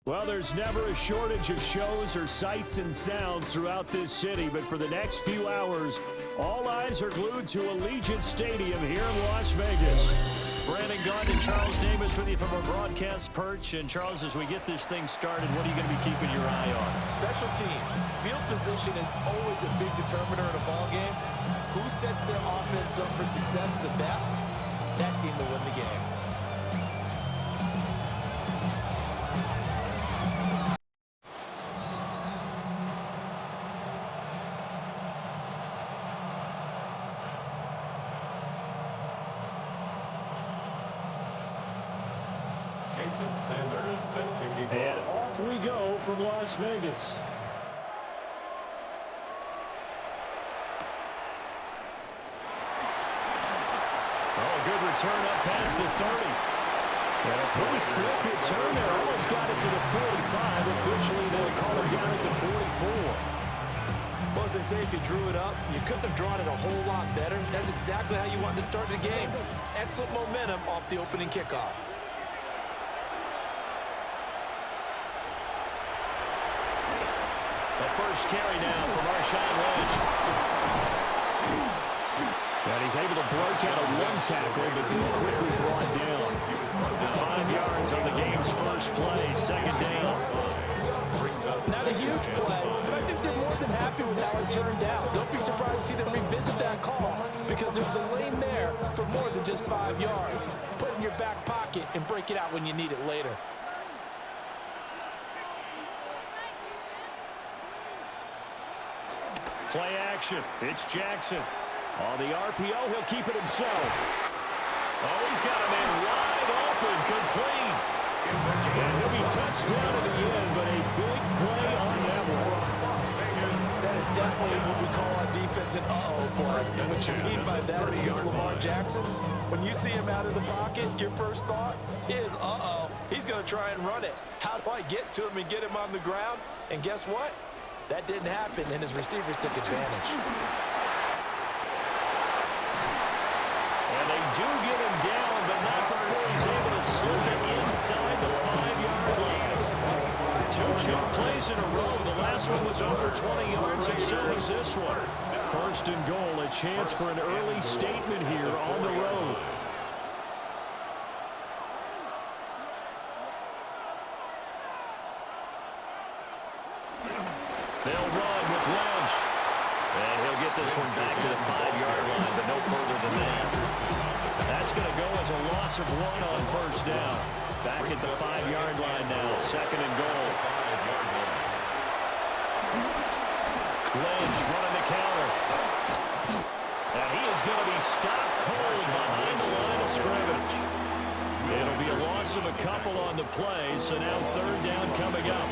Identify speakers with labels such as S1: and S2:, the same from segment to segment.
S1: Well, there's never a shortage of shows or sights and sounds throughout this city, but for the next few hours, all eyes are glued to Allegiant Stadium here in Las Vegas.
S2: Brandon Gaudin and Charles Davis with you from our broadcast perch. And, Charles, as we get this thing started, what are you going to be keeping your eye on?
S3: Special teams. Field position is always a big determiner in a ball game. Who sets their offense up for success the best, that team will win the game.
S1: And off we go from Las Vegas.
S2: Oh, good return up past the 30.
S1: And a pretty slick return there. Almost got it to the 45. Officially, they'll call him down at the 44.
S3: Well, as they say, if you drew it up, you couldn't have drawn it a whole lot better. That's exactly how you wanted to start the game. Excellent momentum off the opening kickoff.
S2: The first carry now for Marshawn Lynch.
S1: And he's able to break out of one tackle, but then quickly brought down.
S2: 5 yards on the game's first play, second down.
S3: Not a huge play, but I think they're more than happy with how it turned out. Don't be surprised to see them revisit that call because there was a lane there for more than just 5 yards. Put it in your back pocket and break it out when you need it later.
S1: Play action. It's Jackson. On the RPO, he'll keep it himself.
S2: Oh, he's got a man wide open, complete.
S1: And he'll be touched down in the end, but a big play on that one.
S3: That is definitely what we call on defense an uh-oh play. And what you mean by that is against Lamar Jackson, when you see him out of the pocket, your first thought is, uh-oh, he's going to try and run it. How do I get to him and get him on the ground? And guess what? That didn't happen, and his receivers took advantage.
S2: And they do get him down, but not before he's able to slip it inside the 5-yard line. 2 chunk plays in a row. The last one was over 20 yards, and so is this one.
S1: First and goal, a chance for an early statement here on the road.
S2: They'll run with Lynch. And he'll get this one back to the 5-yard line, but no further than that. That's going to go as a loss of 1 on first down. Back at the 5-yard line now, second and goal. Lynch running the counter. And he is going to be stopped cold behind the line of scrimmage. It'll be a loss of a couple on the play, so now third down coming up.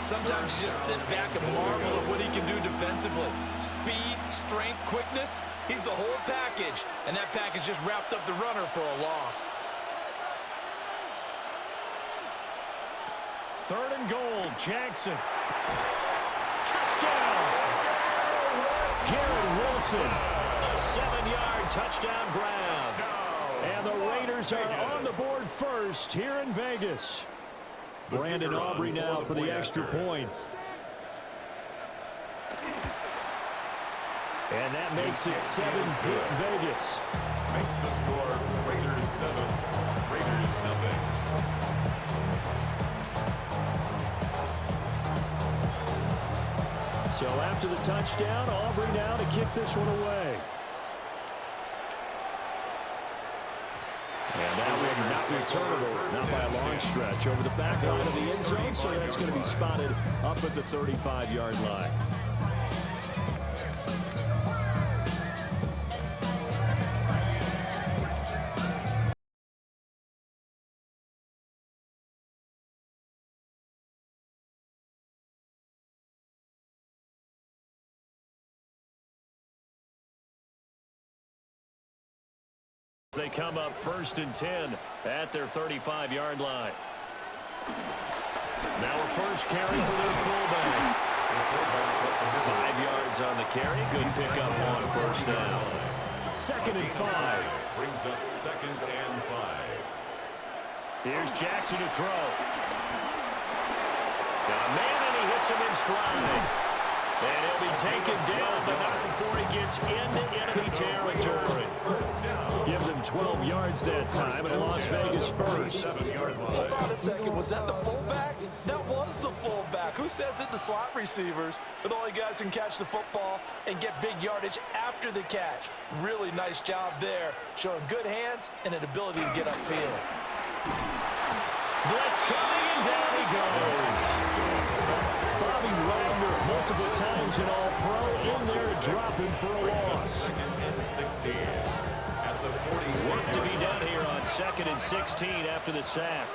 S3: Sometimes you just sit back and marvel at what he can do defensively. Speed, strength, quickness, he's the whole package. And that package just wrapped up the runner for a loss.
S1: Third and goal, Jackson. Touchdown! Garrett Wilson.
S2: A 7-yard touchdown grab.
S1: And the Raiders are on the board first here in Vegas. Brandon Aubrey now for the extra point. And that makes it 7-zip Vegas.
S4: Makes the score Raiders 7, Raiders nothing.
S1: So after the touchdown, Aubrey now to kick this one away. And that will not be returnable, not by a long stretch, over the back line of the end zone, so that's going to be spotted up at the 35-yard line.
S2: They come up first and 10 at their 35-yard line. Now a first carry for their fullback. 5 yards on the carry. Good pickup on first down.
S1: Second and 5.
S4: Brings up second and 5.
S2: Here's Jackson to throw. Got a man, and he hits him in stride. And he'll be taken down, but not before he gets into enemy territory.
S1: Give them 12 yards that time, and Las Vegas first.
S3: Hold on a second. Was that the fullback? That was the fullback. Who says it to slot receivers? But the only guys who can catch the football and get big yardage after the catch. Really nice job there, showing good hands and an ability to get upfield.
S1: Blitz coming, and down he goes. Bobby Wagner, multiple times in All-Pro, in there to drop him for a loss.
S2: Work to be done here on 2nd and 16 after the sack.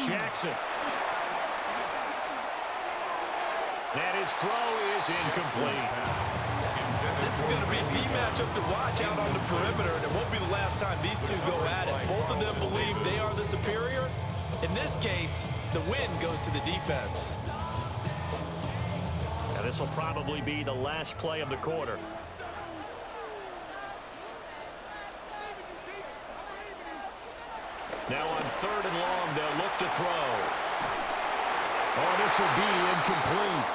S2: Jackson. And his throw is incomplete.
S3: This is going to be the matchup to watch out on the perimeter, and it won't be the last time these two go at it. Both of them believe they are the superior. In this case, the win goes to the defense.
S2: And this will probably be the last play of the quarter. Now on 3rd and long, they'll look to throw.
S1: Oh, this will be incomplete.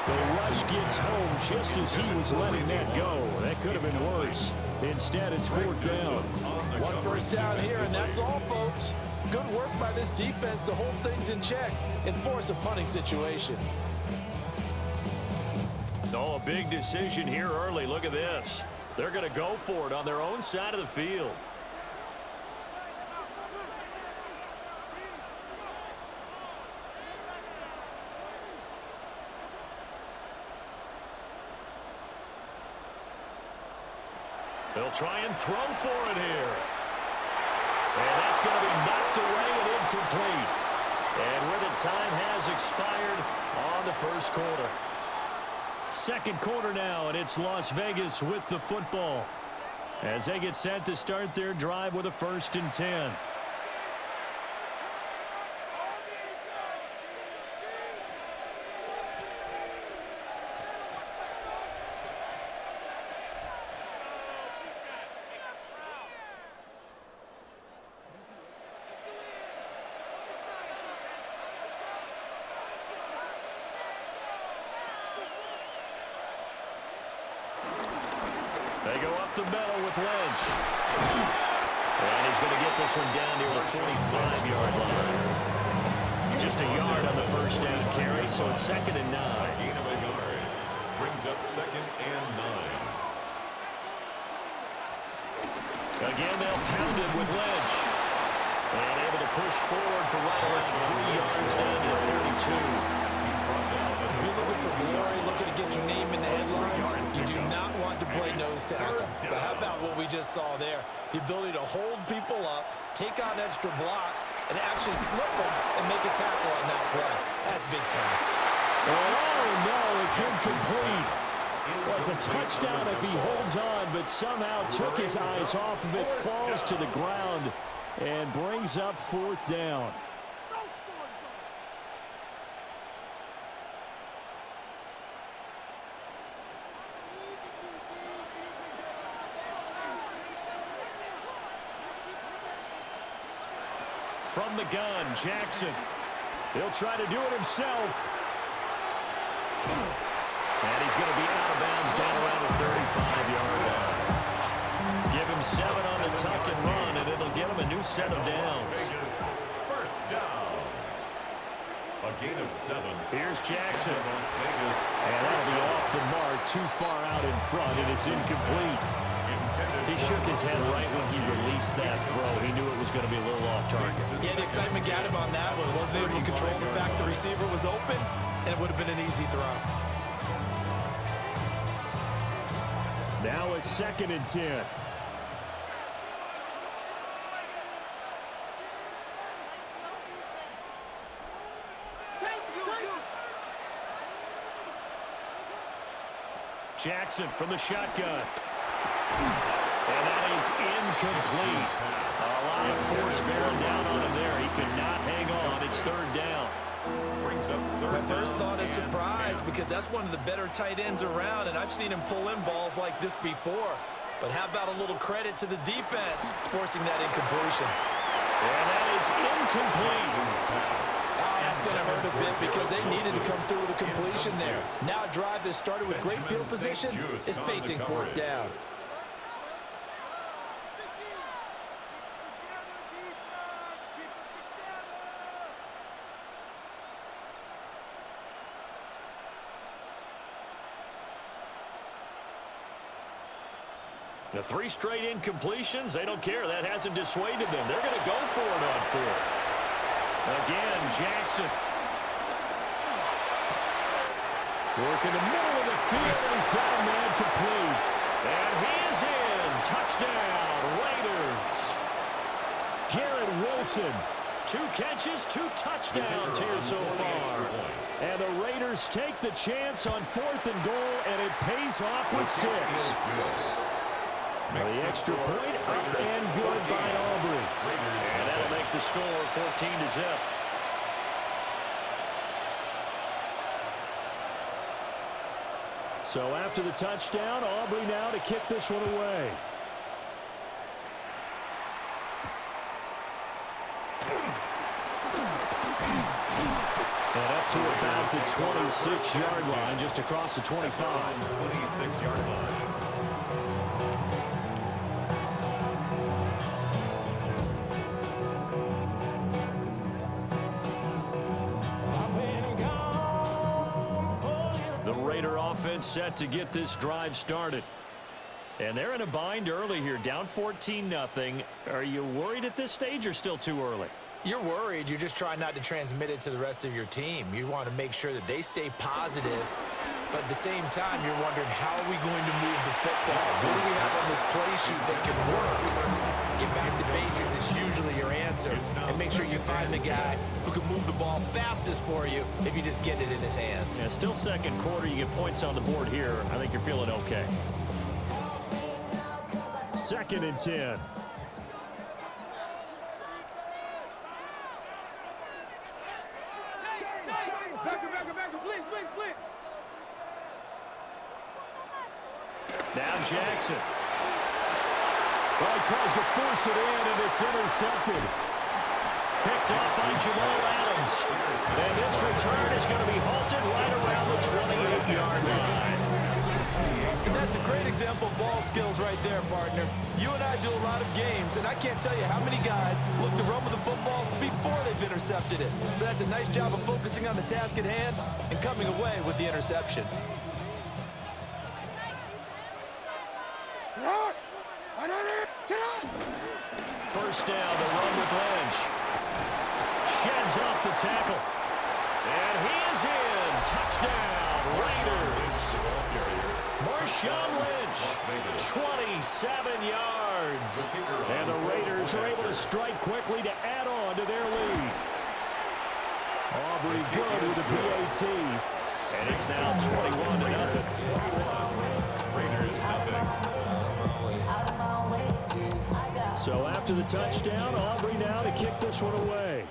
S1: The rush gets home just as he was letting that go. That could have been worse. Instead, it's 4th down.
S3: One first down here, and that's all, folks. Good work by this defense to hold things in check and force a punting situation.
S2: Oh, a big decision here early. Look at this. They're going to go for it on their own side of the field. They'll try and throw for it here. And that's going to be knocked away and incomplete. And where the time has expired on the first quarter.
S1: 2nd quarter now, and it's Las Vegas with the football as they get set to start their drive with a 1st and 10.
S2: They go up the middle with Lynch. And he's going to get this one down near the 45-yard line. Just a yard on the first down carry, so it's 2nd and 9.
S4: Gain of a yard. Brings up 2nd and 9.
S2: Again, they'll pound it with Lynch. And able to push forward for right around 3 yards down to the 32.
S3: If you're looking for glory, looking to get your name in the headlines, you do not want to play nose tackle. But how about what we just saw there? The ability to hold people up, take on extra blocks, and actually slip them and make a tackle on that play. That's big time.
S1: Oh, no, it's incomplete. Well, it's a touchdown if he holds on, but somehow took his eyes off of it, falls to the ground, and brings up 4th down. From the gun, Jackson. He'll try to do it himself.
S2: And he's going to be out of bounds down around the 35-yard line. Give him 7 on the tuck and run, and it'll get him a new set of downs.
S4: First down. A gain of 7.
S2: Here's Jackson.
S4: Las Vegas.
S1: And that'll be off the mark, too far out in front, and it's incomplete.
S2: He shook his head right when he released that throw. He knew it was going to be a little off target.
S3: Yeah, the excitement got him on that one. Wasn't able to control the fact the receiver was open, and it would have been an easy throw.
S1: Now a 2nd and 10. Jackson from the shotgun.
S2: And that is incomplete. A lot of force bearing down on him there. He could not hang on. It's 3rd down.
S4: Brings up third
S3: My first
S4: down
S3: thought is
S4: and
S3: surprise
S4: 10.
S3: because that's one of the better tight ends around, and I've seen him pull in balls like this before. But how about a little credit to the defense forcing that incompletion?
S2: And that is incomplete.
S3: That's going to hurt a bit because they needed to come through with a completion there. Now a drive that started with great field position is facing fourth down.
S2: The 3 straight incompletions, they don't care. That hasn't dissuaded them. They're going to go for it on 4th. Again, Jackson.
S1: Working the middle of the field, and he's got a man complete.
S2: And he is in. Touchdown, Raiders.
S1: Garrett Wilson.
S2: 2 catches, 2 touchdowns here so far.
S1: And the Raiders take the chance on 4th and goal, and it pays off with 6. The extra point up and good by Aubrey.
S2: And that'll make the score 14-0.
S1: So after the touchdown, Aubrey now to kick this one away. And up to about the 26-yard line, just across the 25.
S4: 26-yard line.
S2: Offense set to get this drive started. And they're in a bind early here, down 14-0. Are you worried at this stage or still too early?
S3: You're worried. You're just trying not to transmit it to the rest of your team. You want to make sure that they stay positive, but at the same time, you're wondering, how are we going to move the football? What do we have on this play sheet that can work? Get back to basics is usually your answer, and make sure you find the guy who can move the ball fastest for you if you just get it in his hands.
S2: Yeah, still second quarter. You get points on the board here. I think you're feeling okay.
S1: 2nd and 10.
S2: Now Jackson.
S1: Well, he tries to force it in, and it's intercepted.
S2: Picked up by Jamal Adams. And this return is going to be halted right around the 28-yard line.
S3: And that's a great example of ball skills right there, partner. You and I do a lot of games, and I can't tell you how many guys look to run with the football before they've intercepted it. So that's a nice job of focusing on the task at hand and coming away with the interception.
S2: First down, the run with Lynch. Sheds off the tackle. And he is in. Touchdown, Raiders. Marshawn Lynch, 27 yards.
S1: And the Raiders are able to strike quickly to add on to their lead. Aubrey good with the PAT.
S2: And it's now 21-0.
S4: Raiders nothing.
S1: So after the touchdown, Aubrey now to kick this one away.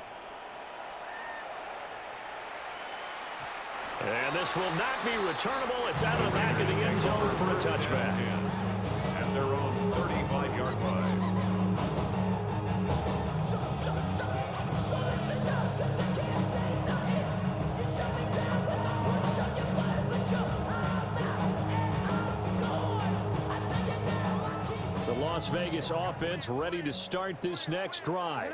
S2: And this will not be returnable. It's out of the back of the end zone for a touchback.
S4: At their own 35-yard line.
S1: The Las Vegas offense ready to start this next drive.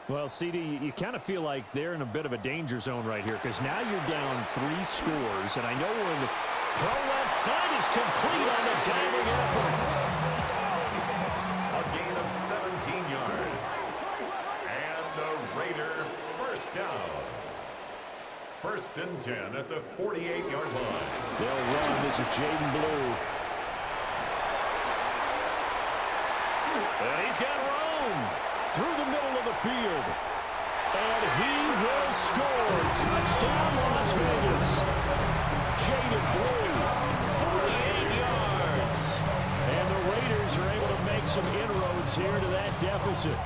S1: Well, CD, you kind of feel like they're in a bit of a danger zone right here because now you're down 3 scores, and I know we're in the
S2: Throw left side is complete on the diving effort.
S4: A gain of 17 yards. And the Raider first down. 1st and 10 at the 48-yard line.
S1: They'll run. This is Jaden Blue.
S2: And he's got room.
S1: Through the middle of the field. And he will score. Touchdown, Las Vegas. Jaden Blue, 48 yards. And the Raiders are able to make some inroads here to that deficit.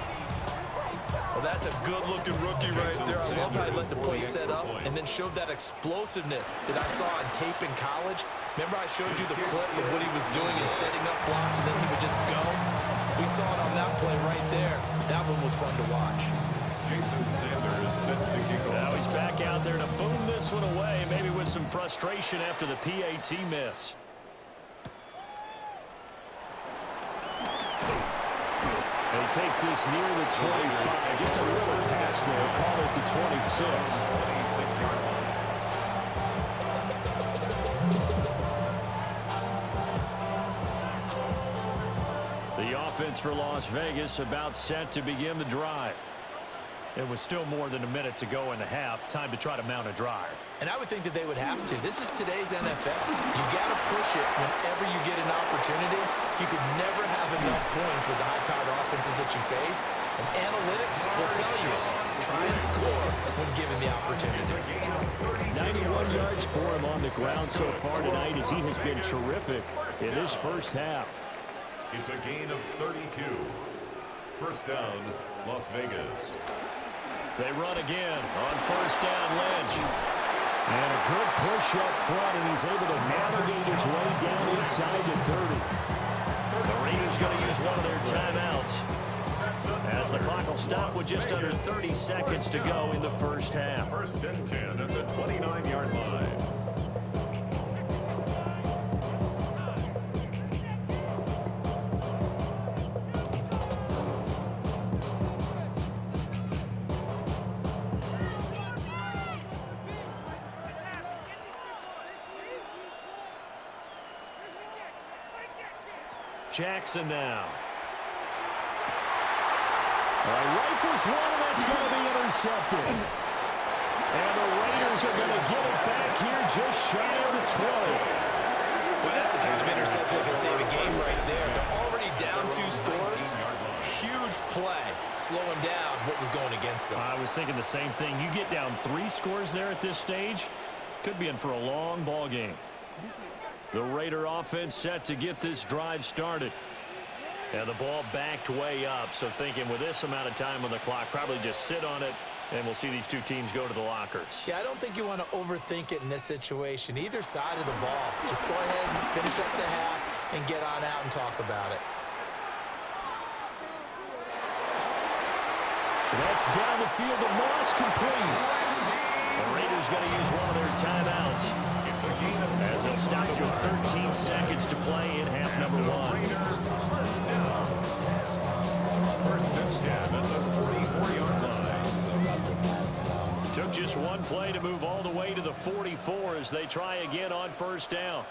S3: Well, that's a good-looking rookie right there. I love how he let the play set up and then showed that explosiveness that I saw on tape in college. Remember I showed you the clip of what he was doing and setting up blocks, and then he would just go? We saw it on that play right there. That one was fun to watch.
S4: Jason Sanders set to kick off.
S2: Now he's back out there to boom this one away, maybe with some frustration after the PAT miss.
S1: And he takes this near the 25. Just a little pass there. Call it the 26.
S4: 26-yard line.
S2: The offense for Las Vegas about set to begin the drive. It was still more than a minute to go in the half. Time to try to mount a drive.
S3: And I would think that they would have to. This is today's NFL. You got to push it whenever you get an opportunity. You could never have enough points with the high-powered offenses that you face. And analytics will tell you, try and score when given the opportunity.
S1: 91 yards for him on the ground so far tonight as he has been terrific in this first half.
S4: It's a gain of 32. First down, Las Vegas.
S2: They run again on first down. Lynch.
S1: And a good push up front, and he's able to navigate his way down inside the 30.
S2: The Raiders going to use one of their timeouts as the clock will stop with just under 30 seconds to go in the first half.
S4: First and 10 at the 29-yard line.
S2: Jackson now.
S1: Rifles one, and that's going to be intercepted. And the Raiders are going to get it back here just shy of the 20.
S3: Well, that's the kind of interception that can save a game right there. They're already down 2 scores. Huge play, slowing down what was going against them.
S2: I was thinking the same thing. You get down 3 scores there at this stage, could be in for a long ball game. The Raider offense set to get this drive started. And the ball backed way up, so thinking with this amount of time on the clock, probably just sit on it, and we'll see these two teams go to the lockers.
S3: Yeah, I don't think you want to overthink it in this situation. Either side of the ball. Just go ahead and finish up the half and get on out and talk about it.
S1: That's down the field to Moss, complete.
S2: The Raiders going to use one of their timeouts as they'll stop it with 13 seconds to play in half number 1.
S4: First and 10 at the 44-yard line.
S2: Took just one play to move all the way to the 44 as they try again on first down.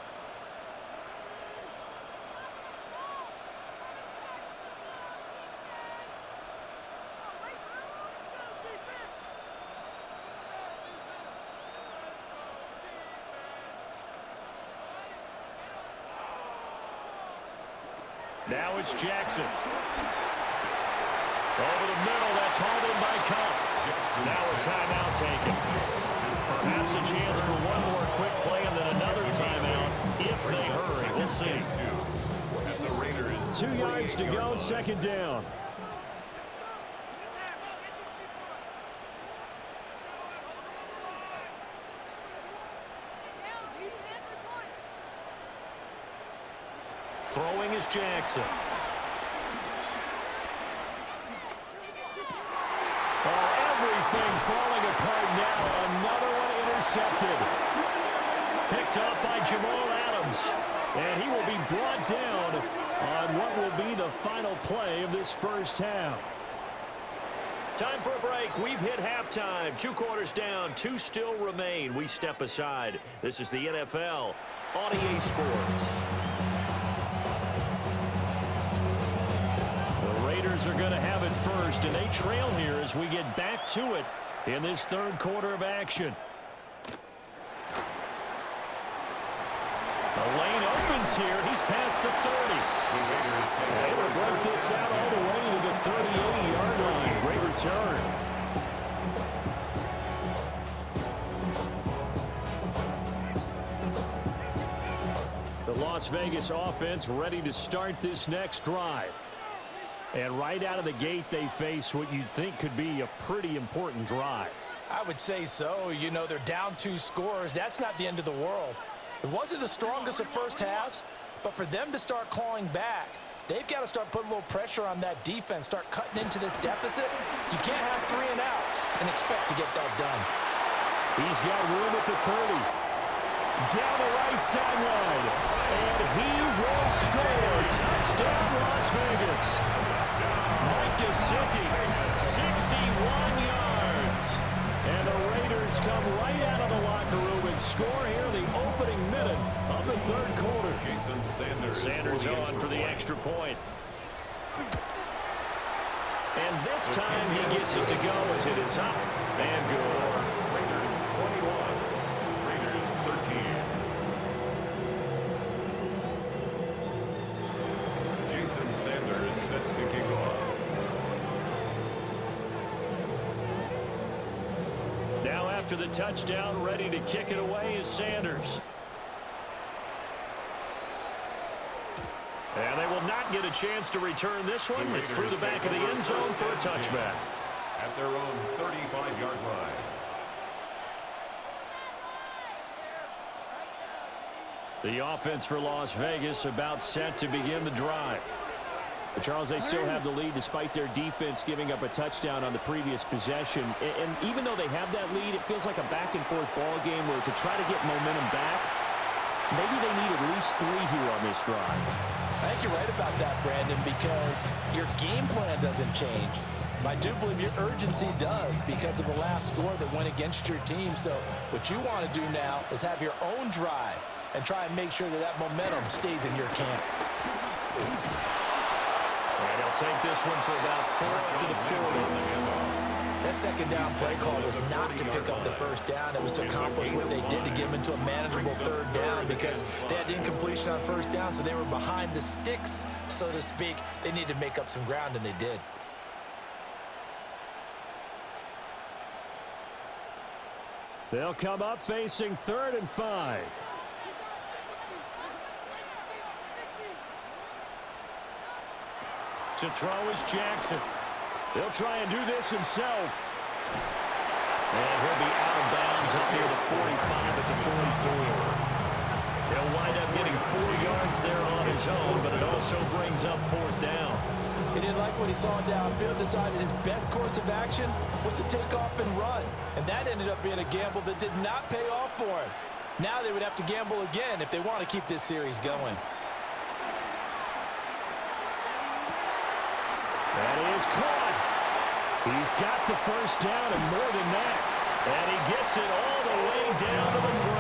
S2: Now it's Jackson. Over the middle, that's hauled in by Cup. Now a timeout taken. Perhaps a chance for one more quick play and then another timeout if they hurry. We'll see.
S1: 2 yards to go, second down.
S2: Throwing is Jackson.
S1: Everything falling apart now. Another one intercepted.
S2: Picked up by Jamal Adams.
S1: And he will be brought down on what will be the final play of this first half.
S2: Time for a break. We've hit halftime. 2 quarters down. 2 still remain. We step aside. This is the NFL on EA Sports.
S1: Raiders are going to have it first, and they trail here as we get back to it in this third quarter of action. The lane opens here. He's past the 30. They will break this out all the way to the 38-yard line. Great return. The Las Vegas offense ready to start this next drive. And right out of the gate, they face what you'd think could be a pretty important drive.
S3: I would say so. You know, they're down 2 scores. That's not the end of the world. It wasn't the strongest of first halves, but for them to start clawing back, they've got to start putting a little pressure on that defense, start cutting into this deficit. You can't have 3 and outs and expect to get that done.
S1: He's got room at the 30. Down the right sideline. And he will score. Touchdown, Las Vegas. Mike Gesicki, 61 yards. And the Raiders come right out of the locker room and score here in the opening minute of the third quarter.
S4: Jason
S2: Sanders on for the extra point. And this time he gets it to go as it is up and good.
S4: Raiders 21, Raiders 13. Jason Sanders set to kick off.
S2: Now after the touchdown, ready to kick it away is Sanders. And they will not get a chance to return this one. It's through the back of the end zone for a touchback.
S4: At their own 35-yard line.
S1: The offense for Las Vegas about set to begin the drive. But Charles, they still have the lead despite their defense giving up a touchdown on the previous possession. And even though they have that lead, it feels like a back-and-forth ball game where to try to get momentum back, maybe they need at least 3 here on this drive.
S3: I think you're right about that, Brandon, because your game plan doesn't change. I do believe your urgency does because of the last score that went against your team. So what you want to do now is have your own drive and try and make sure that that momentum stays in your camp.
S2: And he'll take this one for about 4 to the 40.
S3: That second down play call was not to pick up the first down. It was to accomplish what they did to get them into a manageable third down because they had incompletion on first down, so they were behind the sticks, so to speak. They needed to make up some ground, and they did.
S1: They'll come up facing 3rd and 5. To throw is Jackson. He'll try and do this himself. And he'll be out of bounds up near the 45 at the 44. He'll wind up getting 4 yards there on his own, but it also brings up 4th down.
S3: He didn't like what he saw downfield, decided his best course of action was to take off and run. And that ended up being a gamble that did not pay off for him. Now they would have to gamble again if they want to keep this series going.
S1: That is caught. He's got the first down and more than that. And he gets it all the way down to the 3.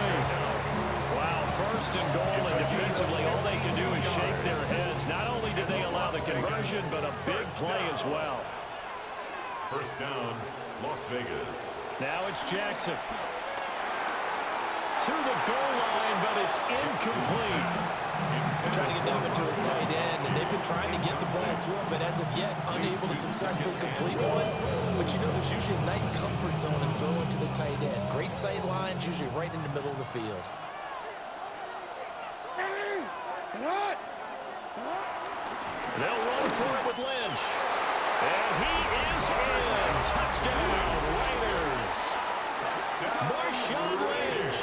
S1: Wow, 1st and goal, and defensively all they can do is shake their heads. Not only did they allow the conversion, but a big play as well.
S4: First down, Las Vegas.
S1: Now it's Jackson. To the goal line, but it's incomplete.
S3: Trying to get down into his tight end, and they've been trying to get the ball to him, but as of yet, unable to successfully complete one. But you know, there's usually a nice comfort zone in throwing to the tight end. Great sight lines, usually right in the middle of the field.
S2: They'll run for it with Lynch. And he is in. Touchdown, Raiders. Marshawn Lynch.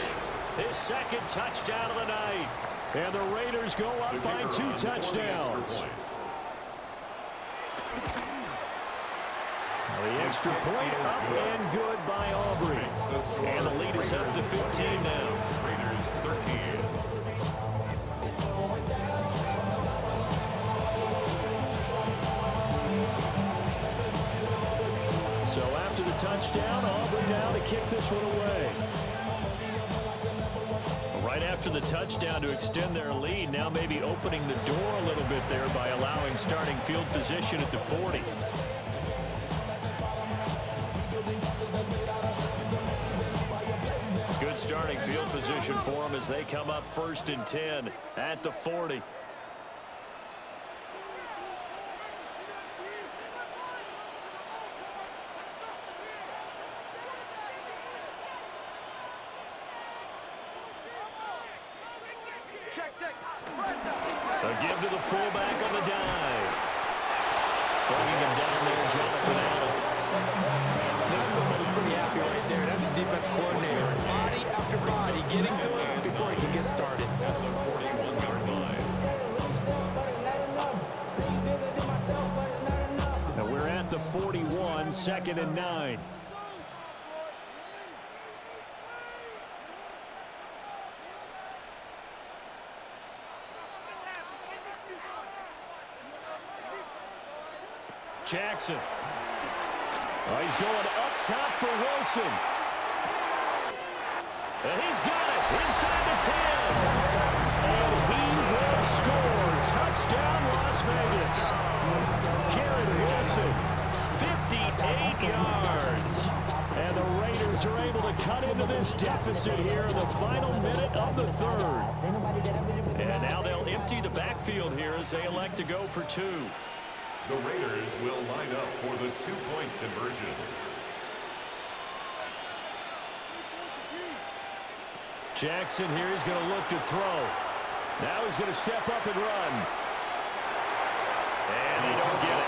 S2: His 2nd touchdown of the night.
S1: And the Raiders go up by 2 touchdowns. The extra point up and good by Aubrey.
S2: And the lead is up to 15 now.
S4: Raiders 13.
S1: So after the touchdown, Aubrey now to kick this one away.
S2: Right after the touchdown to extend their lead, now maybe opening the door a little bit there by allowing starting field position at the 40. Good starting field position for them as they come up 1st and 10 at the 40. A give to the fullback on the dive. bringing him down there, Jonathan Allen.
S3: Now somebody's pretty happy right there. That's the defense coordinator. Body after body getting to him before he can get started.
S4: At the 41-yard line.
S1: Now we're at the 41, 2nd and 9. Jackson. Oh, he's going up top for Wilson. And he's got it inside the 10. And he will score. Touchdown, Las Vegas. Garrett Wilson, 58 yards. And the Raiders are able to cut into this deficit here in the final minute of the third.
S2: And now they'll empty the backfield here as they elect to go for 2.
S4: The Raiders will line up for the 2-point conversion.
S1: Jackson here is going to look to throw. Now he's going to step up and run.
S2: And they don't get it.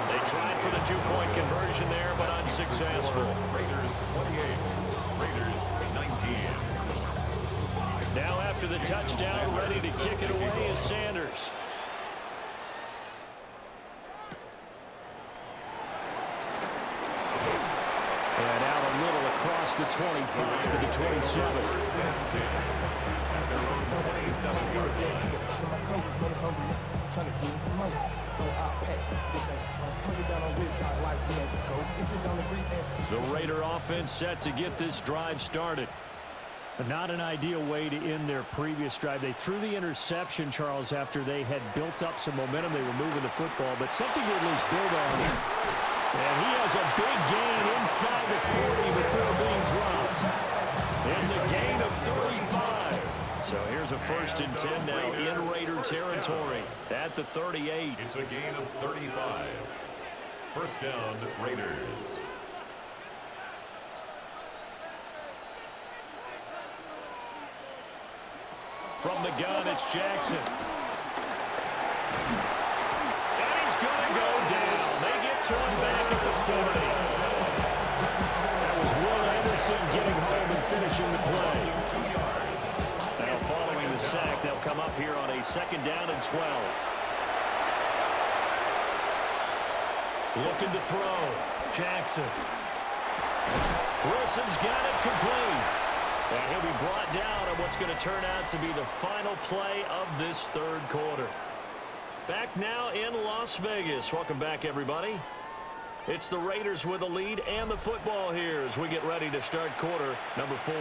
S2: They tried for the 2-point conversion there, but unsuccessful.
S4: Raiders 28, Raiders 19.
S2: Now after the touchdown, ready to kick it away is Sanders.
S1: And out a little across the 25 to the 27.
S4: At their own 27-yard line.
S1: The Raider offense set to get this drive started. But not an ideal way to end their previous drive. They threw the interception, Charles, after they had built up some momentum. They were moving the football, but something to at least build on. And he has a big gain inside the 40 before being dropped. It's a gain of 35. So here's a 1st and 10 now in Raider territory at the 38.
S4: It's a gain of 35. First down, Raiders.
S2: From the gun, it's Jackson. And he's going to go down. They get to him back at the 40.
S1: That was Will Anderson getting home and finishing the play.
S2: Now following the sack, they'll come up here on a 2nd down and 12. Looking to throw. Jackson. Wilson's got it complete. And he'll be brought down on what's going to turn out to be the final play of this 3rd quarter. Back now in Las Vegas. Welcome back, everybody. It's the Raiders with a lead and the football here as we get ready to start quarter number 4.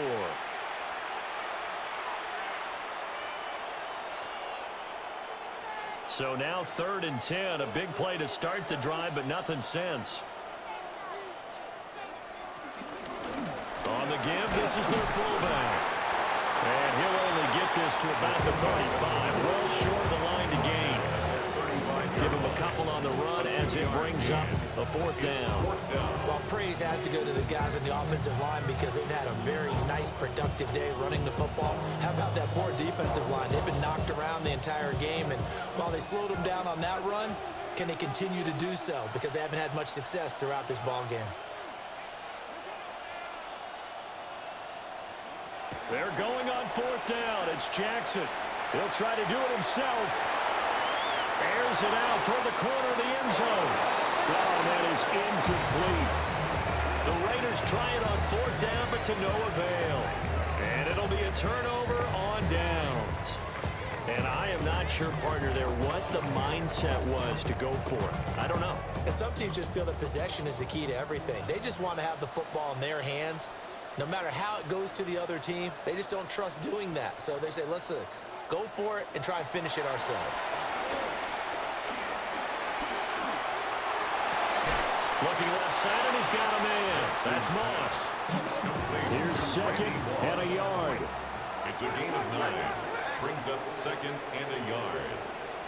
S2: So now 3rd and 10. A big play to start the drive, but nothing since. On the give, this is their fullback. And he'll only get this to about the 35. Well short of the line to gain. Give him a couple on the run as it brings up a 4th down.
S3: Well, praise has to go to the guys on the offensive line because they've had a very nice, productive day running the football. How about that poor defensive line? They've been knocked around the entire game, and while they slowed them down on that run, can they continue to do so? Because they haven't had much success throughout this ball game.
S2: They're going on 4th down. It's Jackson. He'll try to do it himself. Airs it out toward the corner of the end zone.
S1: Oh, that is incomplete.
S2: The Raiders try it on 4th down, but to no avail. And it'll be a turnover on downs. And I am not sure, partner, there what the mindset was to go for it. I don't know.
S3: And some teams just feel that possession is the key to everything. They just want to have the football in their hands. No matter how it goes to the other team, they just don't trust doing that. So they say, let's go for it and try and finish it ourselves.
S2: Looking left side, and he's got a man. That's Moss.
S1: Here's 2nd and a yard.
S4: It's a gain of 9. Brings up 2nd and a yard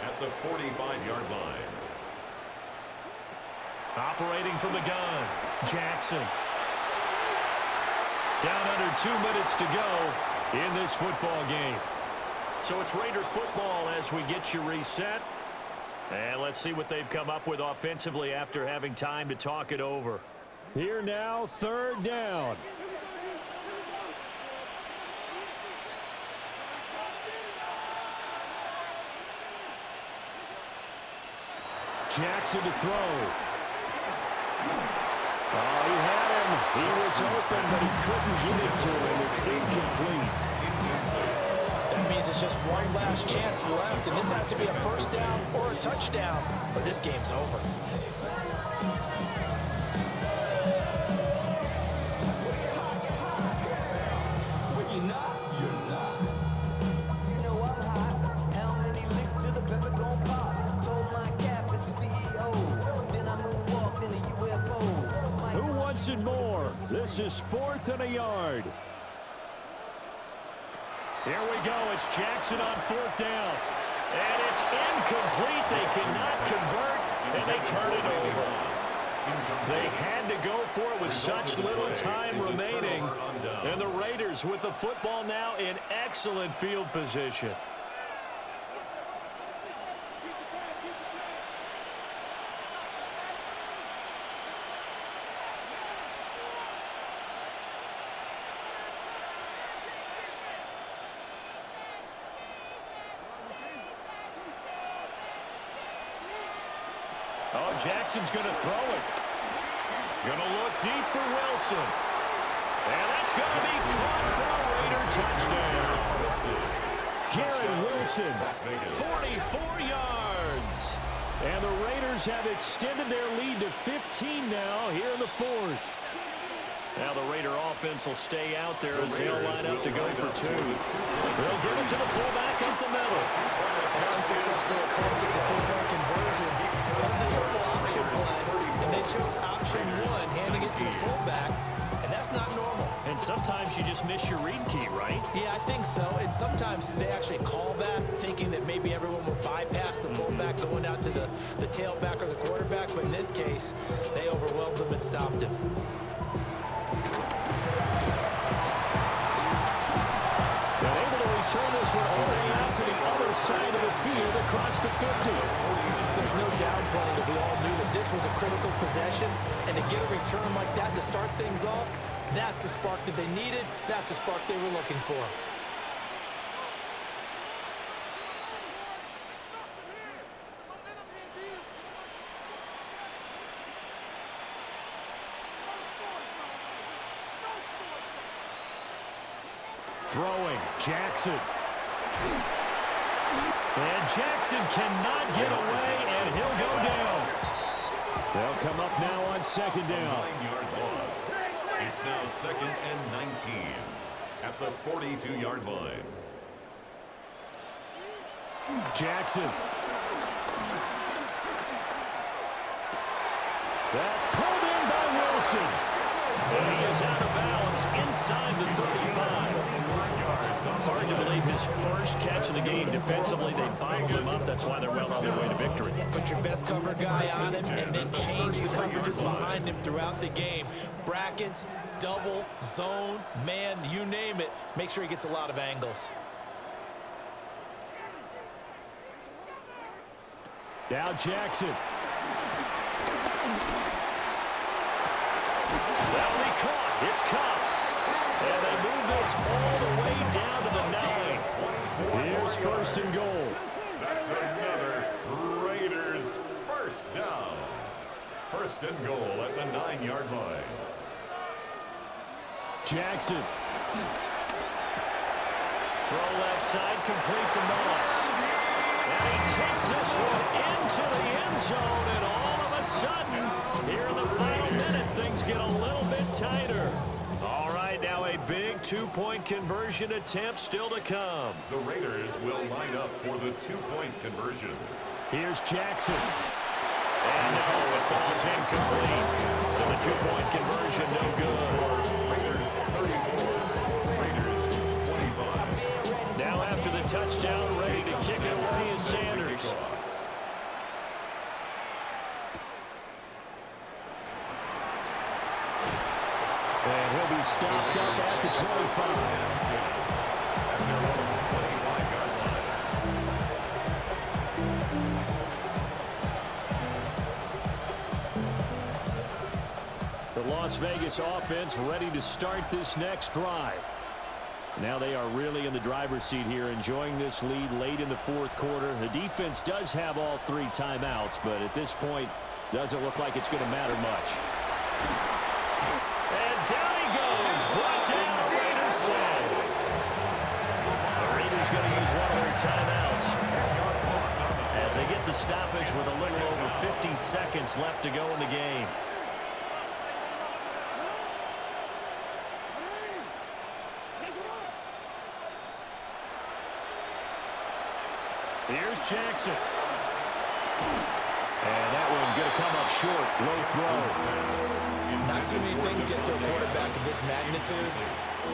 S4: at the 45-yard line.
S2: Operating from the gun, Jackson. Down under 2 minutes to go in this football game. So it's Raider football as we get you reset. And let's see what they've come up with offensively after having time to talk it over.
S1: Here now, third down. Jackson to throw. Oh, he had him. He was open, but he couldn't get it to him. It's incomplete.
S3: That means it's just one last chance left, and this has to be a first down or a touchdown, or this game's over.
S1: And more. This is 4th and a yard.
S2: Here we go. It's Jackson on 4th down. And it's incomplete. They cannot convert, and they turn it over. They had to go for it with such little time remaining. And the Raiders with the football now in excellent field position. Oh, Jackson's going to throw it. Going to look deep for Wilson. And that's going to be caught for a Raider touchdown.
S1: Garrett Wilson,
S2: 44 yards.
S1: And the Raiders have extended their lead to 15 now here in the 4th.
S2: Now the Raider offense will stay out there as they'll line up to go for 2. They'll give it to the fullback up the middle.
S3: An unsuccessful attempt at the two-point conversion. That was a triple option play, and they chose option 1, handing it to the fullback, and that's not normal.
S2: And sometimes you just miss your read key, right?
S3: Yeah, I think so, and sometimes they actually call that, thinking that maybe everyone will bypass the fullback going out to the tailback or the quarterback, but in this case, they overwhelmed him and stopped him.
S1: Turn this one all the way out to the other side of the field across the 50.
S3: There's no downplaying that we all knew that this was a critical possession, and to get a return like that to start things off, that's the spark that they needed. That's the spark they were looking for.
S1: Throwing, Jackson.
S2: And Jackson cannot get away, and he'll go down.
S1: They'll come up now on 2nd down.
S4: 9-yard loss. It's now 2nd and 19 at the 42-yard line.
S1: Jackson. That's pulled in by Wilson.
S2: And he is out of bounds inside the 35. Hard to believe his first catch of the game. Defensively, they bottled him up. That's why they're well on their way to victory.
S3: Put your best cover guy on him and then change the coverages behind him throughout the game. Brackets, double, zone, man, you name it. Make sure he gets a lot of angles.
S1: Now Jackson.
S2: That'll be caught. It's caught. And they move this all the way down to the 9.
S1: Here's 1st and goal.
S4: That's another Raiders first down. 1st and goal at the 9-yard line.
S1: Jackson.
S2: Throw left side, complete to Moss. And he takes this one into the end zone, and all of a sudden, here in the final minute, things get a little bit tighter. All right, now a big 2-point conversion attempt still to come.
S4: The Raiders will line up for the 2-point conversion.
S1: Here's Jackson.
S2: And no, it falls incomplete. So the 2-point conversion, no good.
S4: Raiders 34, Raiders 25.
S2: Now after the touchdown, ready to kick it away is Sanders.
S1: And he'll be stopped up at the 25. The Las Vegas offense ready to start this next drive. Now they are really in the driver's seat here, enjoying this lead late in the fourth quarter. The defense does have all 3 timeouts, but at this point, doesn't look like it's going to matter much.
S2: And down he goes. Brought down. Raiders save. The Raiders going to use one of their timeouts as they get the stoppage with a little over 50 seconds left to go in the game. Here's Jackson. And that one going to come up short. Low throw.
S3: Not too many things get to a quarterback of this magnitude,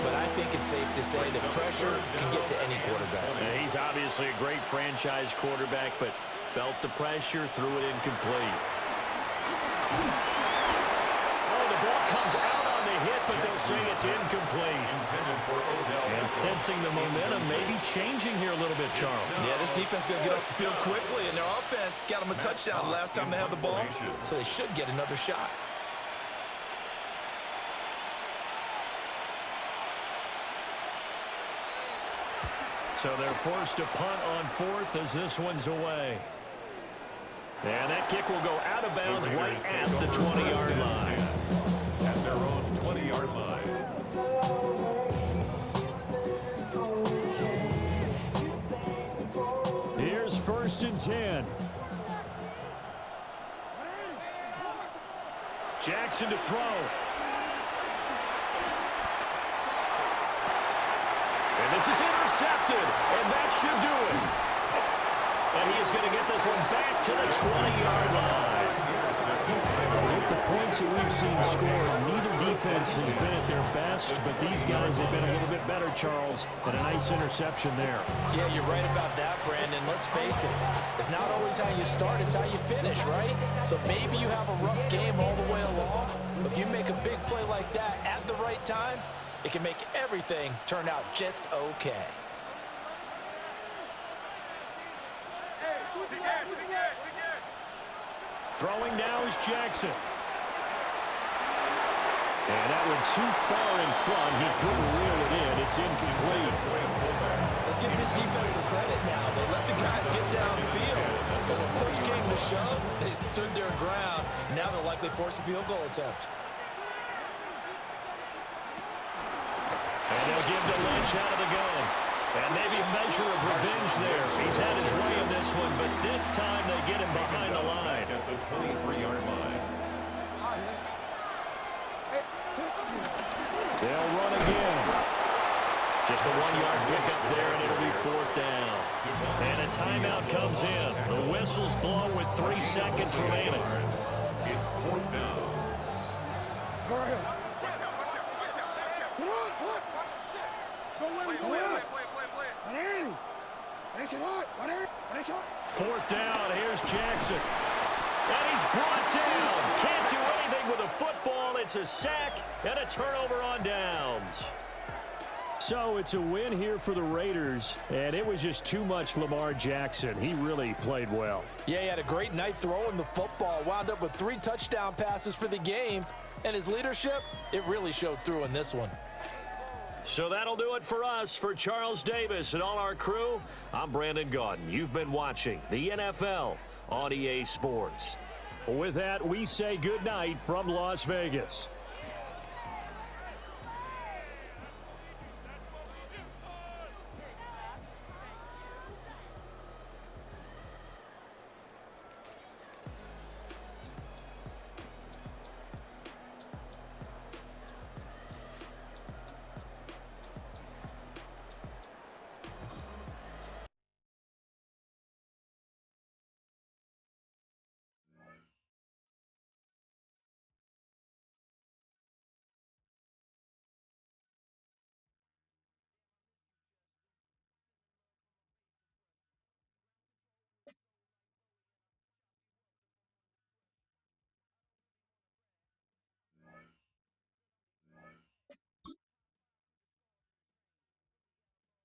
S3: but I think it's safe to say that pressure can get to any quarterback.
S2: And he's obviously a great franchise quarterback, but felt the pressure, threw it incomplete. Oh, the ball comes out on the hit, but they'll say it's incomplete. And sensing the momentum, maybe changing here a little bit, Charles.
S3: Yeah, this defense is going to get off the field quickly, and their offense got them a touchdown last time they had the ball, so they should get another shot.
S2: So they're forced to punt on 4th as this one's away. And that kick will go out of bounds right at the 20-yard line.
S4: At their own 20-yard line.
S1: Here's 1st and 10.
S2: Jackson to throw. And this is intercepted, and that should do it. And he is going to get this one back to the 20-yard line.
S1: With the points that we've seen scored, neither defense has been at their best, but these guys have been a little bit better, Charles, and a nice interception there.
S3: Yeah, you're right about that, Brandon. Let's face it. It's not always how you start, it's how you finish, right? So maybe you have a rough game all the way along, but if you make a big play like that at the right time, it can make everything turn out just okay.
S2: Throwing now is Jackson. And that one too far in front. He couldn't reel it in. It's incomplete.
S3: Let's give this defense some credit now. They let the guys get downfield, but when push came to shove, they stood their ground. Now they'll likely force a field goal attempt.
S2: And they'll give to Lynch out of the gun. And maybe a measure of revenge there. He's had his way in this one, but this time they get him behind the line.
S4: At the 23-yard line.
S1: They'll run again.
S2: Just a 1-yard pickup there, and it'll be 4th down. And a timeout comes in. The whistles blow with 3 seconds remaining.
S4: It's 4th down.
S2: Fourth down, here's Jackson. And he's brought down. Can't do anything with a football. It's a sack and a turnover on downs.
S1: So it's a win here for the Raiders, and it was just too much Lamar Jackson. He really played well.
S3: Yeah, he had a great night throwing the football. Wound up with 3 touchdown passes for the game. And his leadership, it really showed through in this one.
S2: So that'll do it for us. For Charles Davis and all our crew, I'm Brandon Gaudin. You've been watching the NFL on EA Sports.
S1: With that, we say good night from Las Vegas.